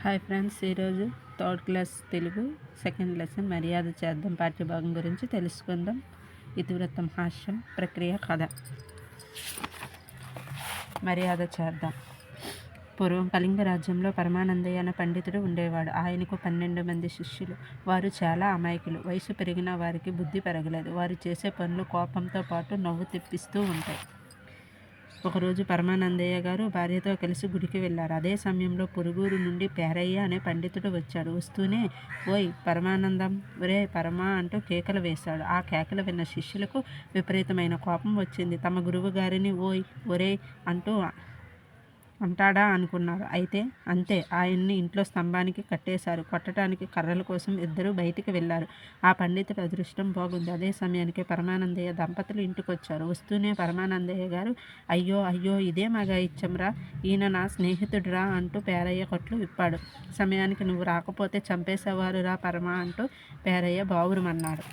Hi friends, ఈరోజు third class Telugu second lesson మర్యాద చేద్దాం పాఠ్యభాగం గురించి తెలుసుకుందాం. ఇతివృత్తం, హాస్యం, ప్రక్రియ, కథ. మర్యాద చేద్దాం. పూర్వం కళింగ రాజ్యంలో పరమానందయ్య అనే పండితుడు ఉండేవాడు. ఆయనకు 12 మంది శిష్యులు. వారు చాలా అమాయకులు. వయసు పెరిగిన వారికి బుద్ధి పెరగలేదు. వారు చేసే పనులు కోపంతో పాటు నవ్వు తెప్పిస్తూ ఉంటాయి. ఒకరోజు పరమానందయ్య గారు భార్యతో కలిసి గుడికి వెళ్ళారు. అదే సమయంలో పొరుగురు నుండి పేరయ్య అనే పండితుడు వచ్చాడు. వస్తూనే, ఓయ్ పరమానందం, ఒరే పరమా అంటూ కేకలు వేశాడు. ఆ కేకలు విన్న శిష్యులకు విపరీతమైన కోపం వచ్చింది. తమ గురువు గారిని ఓయ్, ఒరే అంటూ అంటాడా అనుకున్నారు. అయితే అంతే, ఆయన్ని ఇంట్లో స్తంభానికి కట్టేశారు. కొట్టడానికి కర్రల కోసం ఇద్దరు బయటికి వెళ్ళారు. ఆ పండితుడి అదృష్టం బాగుంది. అదే సమయానికి పరమానందయ్య దంపతులు ఇంటికొచ్చారు. వస్తూనే పరమానందయ్య గారు, అయ్యో అయ్యో, ఇదే మగాయిచ్చంరా, ఈయన నా స్నేహితుడురా అంటూ పేరయ్య కొట్లు విప్పాడు. సమయానికి నువ్వు రాకపోతే చంపేసేవారు రా పరమా అంటూ పేరయ్య బావురుమన్నాడు.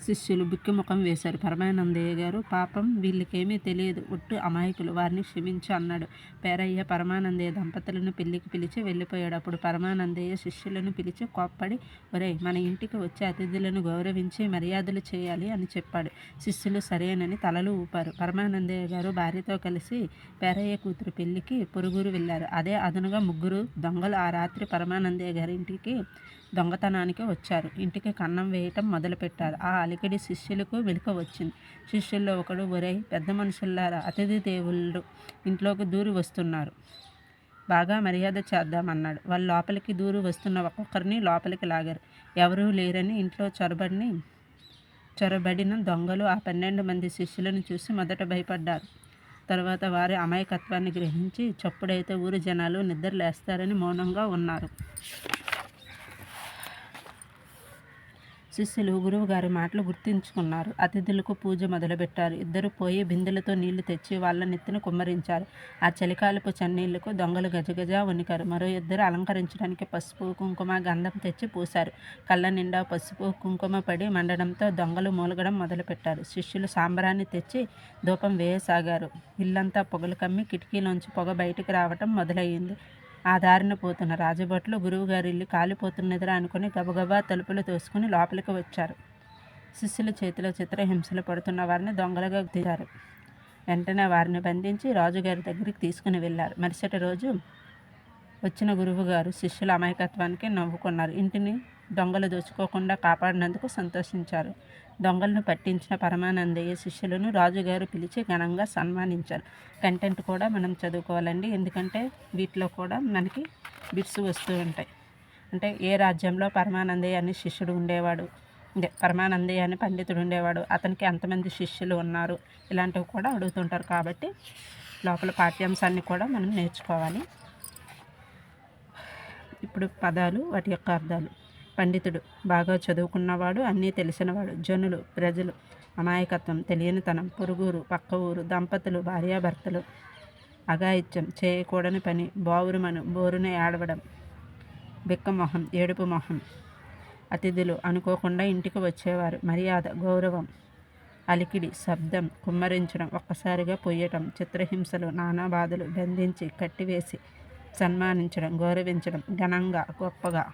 శిష్యులు బిక్కుముఖం వేశారు. పరమానందయ్య గారు, పాపం వీళ్ళకేమీ తెలియదు, ఒట్టు అమాయకులు, వారిని క్షమించు అన్నాడు. పేరయ్య పరమానందయ్య దంపతులను పెళ్లికి పిలిచి వెళ్ళిపోయాడు. అప్పుడు పరమానందయ్య శిష్యులను పిలిచి కోప్పడి, ఒరే, మన ఇంటికి వచ్చే అతిథులను గౌరవించి మర్యాదలు చేయాలి అని చెప్పాడు. శిష్యులు సరేనని తలలు ఊపారు. పరమానందయ్య గారు భార్యతో కలిసి పేరయ్య కూతురు పెళ్లికి పొరుగురు వెళ్ళారు. అదే అదనుగా ముగ్గురు దొంగలు ఆ రాత్రి పరమానందయ్య గారి ఇంటికి దొంగతనానికి వచ్చారు. ఇంటికి కన్నం వేయటం మొదలుపెట్టారు. ఆ అలికిడి శిష్యులకు వెనుక వచ్చింది. శిష్యుల్లో ఒకడు, ఒరై పెద్ద మనుషుల్లారా, అతిథి దేవుళ్ళు ఇంట్లోకి దూరి వస్తున్నారు, బాగా మర్యాద చేద్దామన్నాడు. వాళ్ళు లోపలికి దూరి వస్తున్న ఒక్కొక్కరిని లోపలికి లాగారు. ఎవరూ లేరని ఇంట్లో చొరబడిన దొంగలు ఆ 12 మంది శిష్యులను చూసి మొదట భయపడ్డారు. తర్వాత వారి అమాయకత్వాన్ని గ్రహించి చప్పుడైతే ఊరి జనాలు నిద్రలేస్తారని మౌనంగా ఉన్నారు. శిష్యులు గురువుగారి మాటలు గుర్తుంచుకున్నారు. అతిథులకు పూజ మొదలుపెట్టారు. ఇద్దరు పోయి బిందెలతో నీళ్లు తెచ్చి వాళ్ళ నెత్తిన కుమ్మరించారు. ఆ చలికాలపు చన్నీళ్లకు దొంగలు గజగజ వణికారు. మరో ఇద్దరు అలంకరించడానికి పసుపు, కుంకుమ, గంధం తెచ్చి పూశారు. కళ్ళ నిండా పసుపు, కుంకుమ పడి మండడంతో దొంగలు మూలగడం మొదలుపెట్టారు. శిష్యులు సాంబ్రాన్ని తెచ్చి ధూపం వేయసాగారు. ఇల్లంతా పొగలు కమ్మి కిటికీలోంచి పొగ బయటికి రావటం మొదలయ్యింది. ఆ దారిన పోతున్న రాజభట్లు గురువుగారి ఇల్లు కాలిపోతున్నదిరా అనుకుని గబగబా తలుపులు తోసుకుని లోపలికి వచ్చారు. శిష్యుల చేతిలో చిత్రహింసలు పడుతున్న వారిని దొంగలుగా తీశారు. వెంటనే వారిని బంధించి రాజుగారి దగ్గరికి తీసుకుని వెళ్ళారు. మరుసటి రోజు వచ్చిన గురువుగారు శిష్యుల అమాయకత్వానికి నవ్వుకున్నారు. ఇంటిని దొంగలు దోచుకోకుండా కాపాడినందుకు సంతోషించారు. దొంగలను పట్టించిన పరమానందయ్య శిష్యులను రాజుగారు పిలిచి ఘనంగా సన్మానించారు. కంటెంట్ కూడా మనం చదువుకోవాలండి, ఎందుకంటే వీటిలో కూడా మనకి బిట్స్ వస్తూ ఉంటాయి. అంటే ఏ రాజ్యంలో పరమానందయ్య అనే శిష్యుడు ఉండేవాడు, పరమానందయ్య అనే పండితుడు ఉండేవాడు, అతనికి ఎంతమంది శిష్యులు ఉన్నారు, ఇలాంటివి కూడా అడుగుతుంటారు. కాబట్టి లోపల పాఠ్యాంశాన్ని కూడా మనం నేర్చుకోవాలి. ఇప్పుడు పదాలు, వాటి యొక్క అర్థాలు. పండితుడు, బాగా చదువుకున్నవాడు, అన్నీ తెలిసినవాడు. జనులు, ప్రజలు, అమాయకత్వం, తెలియనితనం. పొరుగురు, పక్క ఊరు. దంపతులు, భార్యాభర్తలు. అఘాయిత్యం, చేయకూడని పని. బావురుమను, బోరున ఏడవడం. బిక్కమొహం, ఏడుపు మొహం. అతిథులు, అనుకోకుండా ఇంటికి వచ్చేవారు. మర్యాద, గౌరవం. అలికిడి, శబ్దం, కుమ్మరించడం, ఒక్కసారిగా పొయ్యటం. చిత్రహింసలు, నానా బాధలు, బంధించి కట్టివేసి సన్మానించడం, గౌరవించడం, ఘనంగా, గొప్పగా.